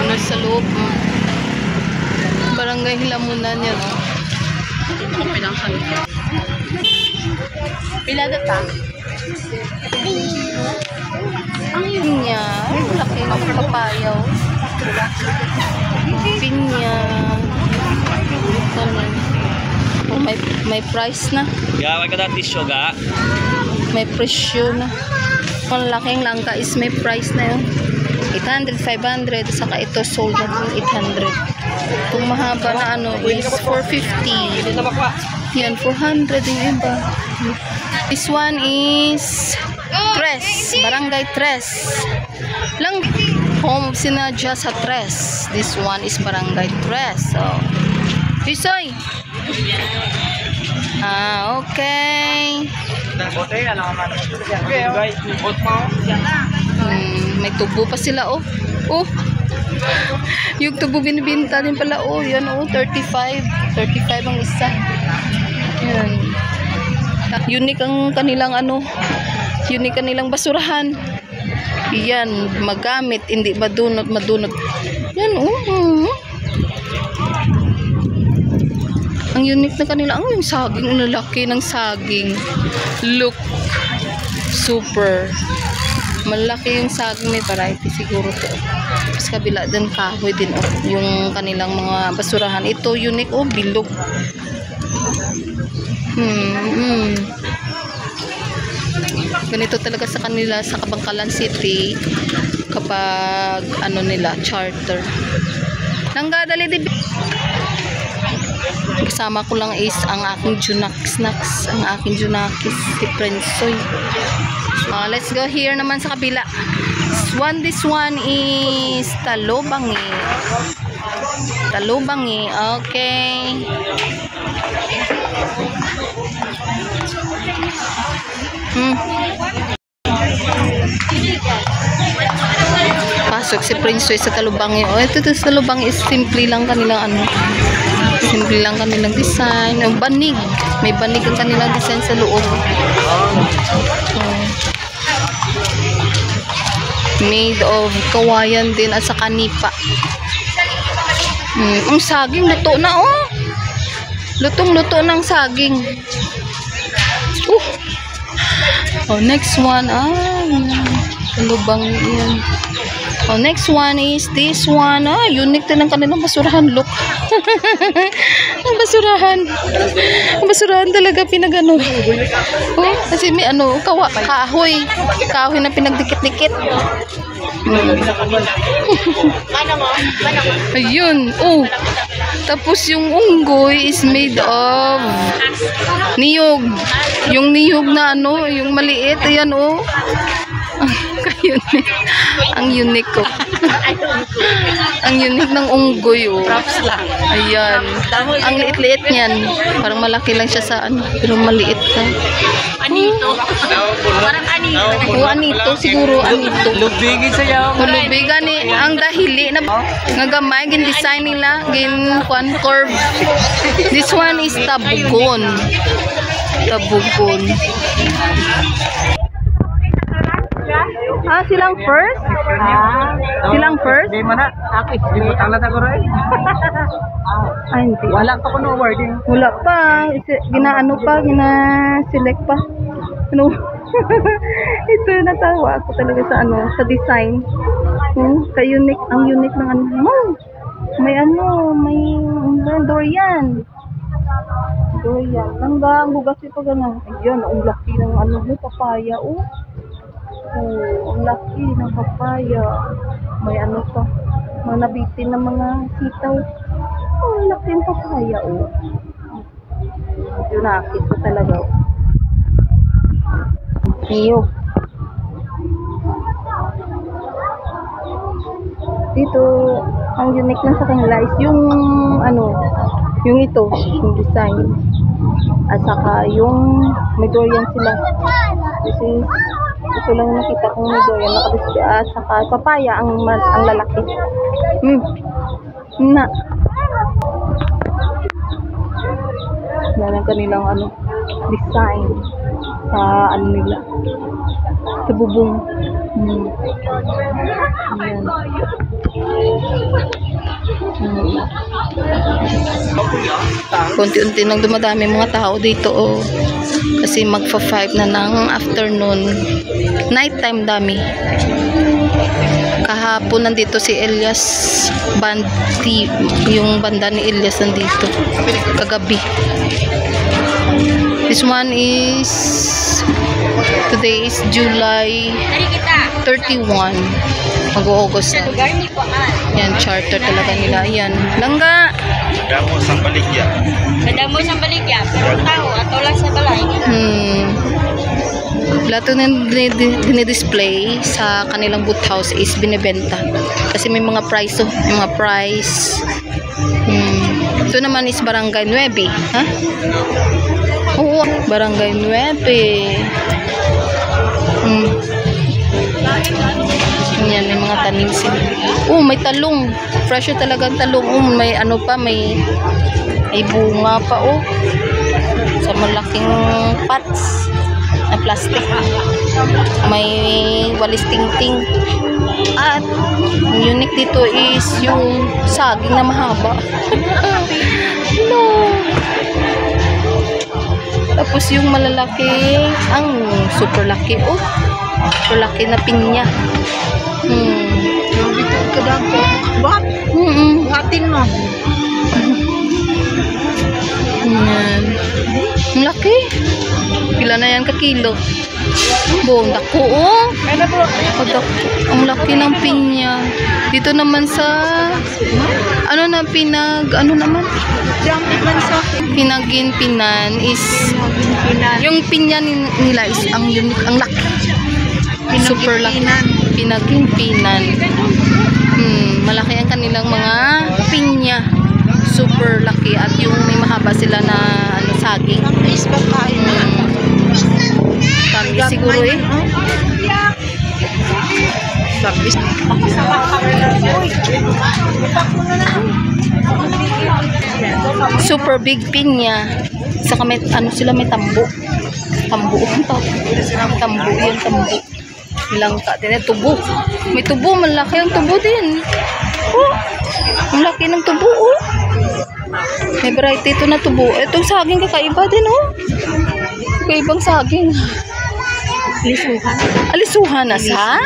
Nasa loob. Barangay Hilamunan yan. Pila data? Ang pinya. Laki ng papayaw. Pinya. Oh, may price na. Gawin ka na tissue ga. May presyo na. Ang laking langka is may price na yun. 800, 500. Saka ito sold na 800. Itong mahaba na ano is 450. Yan, 400 yung iba. This one is Tres. Barangay Tres. Lang home sinadya sa Tres. This one is Barangay Tres. So, Pisoy. Okay. May tubo pa sila, oh. Oh. Yung tubo binibinta din pala, oh. Yan, oh. 35. 35 ang isa. Yan. Unique ang kanilang, ano. Unique kanilang basurahan. Yan. Magamit. Hindi madunot. Yan, oh. Ang unique na kanila. Ang yung saging. Ang lalaki ng saging. Look. Super. Malaki yung saging. May variety siguro to. Tapos kabila din kahoy din. Oh, yung kanilang mga basurahan. Ito unique. Oh, bilog. Ganito talaga sa kanila sa Kabangkalan City kapag ano nila, charter. Nanggadali di. Kasama ko lang is ang aking Junakis, ang aking Junakis, si Prinsoy. Let's go here naman sa kabila. This one is Talubangi. Talubangi, okay. Pasok si Prinsoy sa Talubangi. Oh, ito sa Talubangi is simple lang kanilang ano. Simple lang kanilang design. Ang banig. May banig ang kanilang design sa loob. Made of kawayan din at sa kanipa. Ang saging luto na, oh. Lutong-luto ng saging. Oh, next one. Talubang yan. Oh, next one is this one. Unique din ang kanilang basurahan. Look. Ang basurahan. Ang basurahan talaga pinagano. Oh, kasi may ano, kahoy. Kahoy na pinagdikit-dikit. Ayun. Oh. Tapos yung unggoy is made of niyog. Yung niyog na ano, yung maliit. Ayan, oh. Ang unique ko. Ang unique ng unggoy, oh. Props lang. Ayan. Ang liit-liit niyan. Parang malaki lang siya sa ano, pero maliit ka. Anito. Parang anito. O anito, siguro anito. Lubigin sa'yo. Lubigan ni ang dahili na ngagamay gin design nila, gin kwan curve. This one is tabugon. Tabugon. Silang first? Silang first? Di mana? Ako, di mo tanglat ako rin. Hindi. Wala pa ko no wording. Wala pa. Ginaano pa, gina-select pa. Ano? Ito, natawa ako talaga sa ano, sa design. Ka-unique, ang unique ng ano. May ano, may durian. Durian. Ang bugas ito gano'n. Ayun, ang laki ng ano, papaya, oh. Oh, ang laki ng papaya. May ano pa. Mga nabitin ng mga sitaw. Oh, ang laki ng papaya, oh. Yung nakit ko talaga, oh. Niyog. Dito, ang unique lang sa kanila is yung ano, yung ito, yung design. At saka yung may durian sila. Kasi ito lang nakita kong may durian nakadisplay. At saka papaya ang lalaki. Na. Yan ang kanilang ano, design sa ano nila. Sa bubong Ayan. Konti-unti nang dumadami mga tao dito, oh. Kasi magfa-5 na ng afternoon. Nighttime dami. Kahapon nandito si Elias Bandi, yung banda ni Elias nandito. Kagabi. This one is, today is July 31. Mag-August na. Yan, charter talaga nila. Yan. Langga! Damo sa baligya. Kadamo sa baligya, pero tao, ato lang sa balay. Lahat ng dinidisplay sa kanilang boot house is binibenta. Kasi may mga price, oh. May mga price. Ito naman is Barangay 9. Ha? Oo, Barangay 9. Yan, may mga tanim sila. Oh, may talong. Fresh talagang talong. Oh, may ano pa, may bunga pa, oh. Sa malaking pots na plastic. May walis ting-ting. At ang unique dito is yung saging na mahaba. No. Tapos yung malalaki, ang super laki, oh. Super laki na pinya. Buhat? Buhatin mo. Yan. Ang laki. Pila na yan kakilo. Buong dako, oh. Ang laki ng pinya. Dito naman sa ano naman? Pinaginpinan is yung pinya nila is ang unique, ang laki. Super laki. Pinaginpinan. Malaki ang kanilang mga pinya. Super laki at yung may mahaba sila na ano, saging. Tamis siguro eh. Super big pinya. Saka may ano sila, may tambo. Tambo yan, tambo. Langka din, tubo. May tubo, malaki ang tubo din. Oh, ang laki ng tubo, oh. May variety ito na tubo. Itong saging kakaiba din, oh. Kakaibang saging. Alisuhan na sa?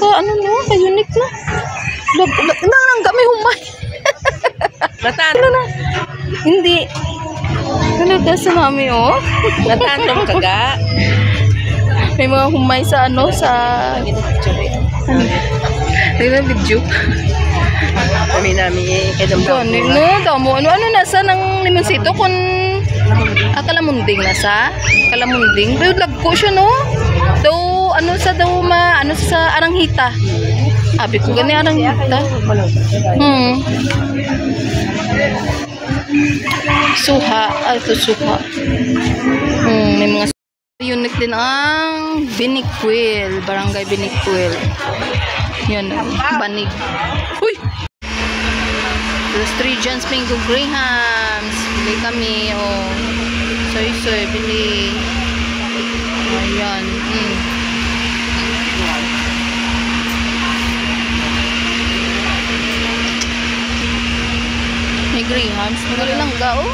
Ano no? Ka-unique na. Nangangga, may humay. Natano na? Hindi. Ano ka sa mami, oh? Natano kaga. May mga humay sa ano, sa video. Kami namin Ano nasa ng limonsito kun kalamunding nasa? Kalamunding. Pero lagko siya, no? Daw ano sa aranghita. Abi ko gani aranghita. Suha, ito suha. May mga unique din ang Biniquil, Barangay Biniquil. Yan, banig. Uy! There's 3 John's Mango Grahams. Bili kami, oh. Soy, bili. Ayan. May Grahams. Magaling lang ga, oh.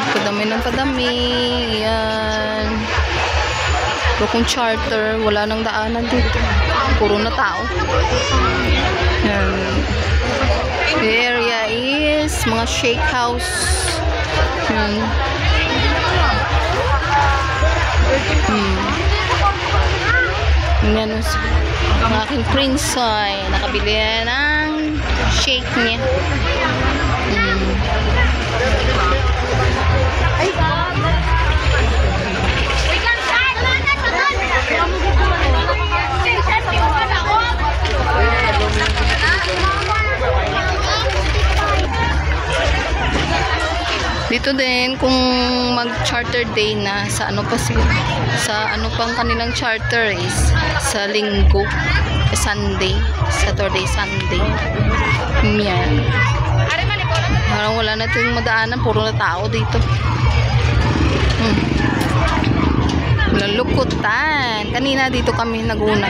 Padami ng padami. Yan. Pero kung charter, wala nang daanan dito. Puro na tao. Yan. The area is mga shake house. Yan. Yan ang aking prince ay nakabili ng shake niya. Dito din kung mag-charter day na sa ano pa sa ano pang kanilang charter is sa linggo, Sunday, Saturday, Sunday. Yan. Parang wala na tayong madaanan, puro na tao dito. Lalukutan. Kanina dito kami naguna.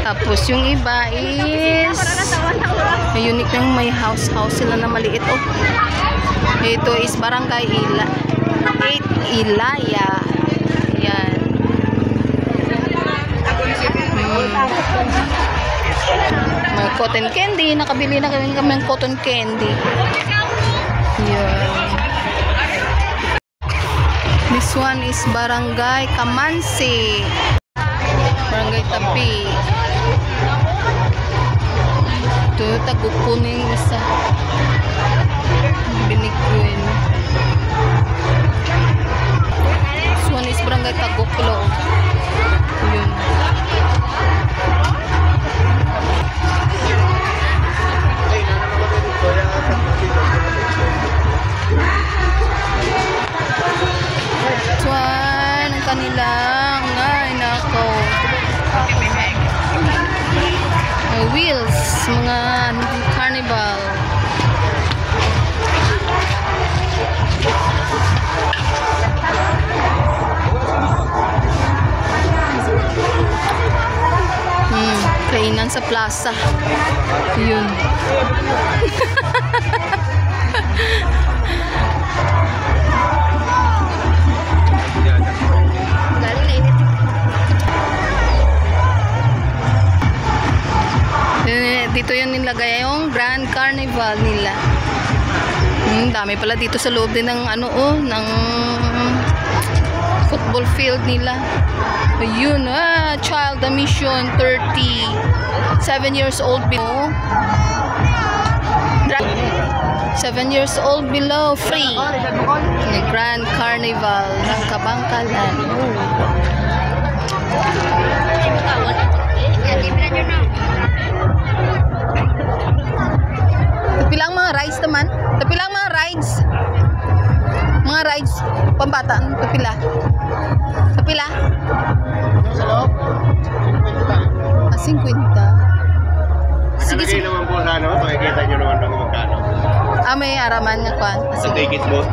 Tapos yung iba is may unique ng may house sila na maliit. Oh. Ito is Barangay Ilaya. Yan. May cotton candy. Nakabili na kami ng cotton candy. Yan. This one is Barangay Kamansi. Barangay Tapi. Ito, tagukunin isa. Binigwin. This one is Barangay Taguklo. Yun. This one, ang kanilang, ay nako. Wheels, mga carnival. Kainan sa plaza. Yun. Dito yun nilagay yung Grand Carnival nila. Dami pala dito sa loob din ng ng football field nila. Ayun, child admission 30. 7 years old below. 7 years old below free. Grand Carnival ng Kabangkalan. Tapilang mga rides naman. Tapilang mga rides. Mga rides pambata. Tapila. Tapila. Sa loob? 50. Sige, sige. Naman po sa makikita nyo naman kung magkano. May araman nga kwan. Sa ticket booth.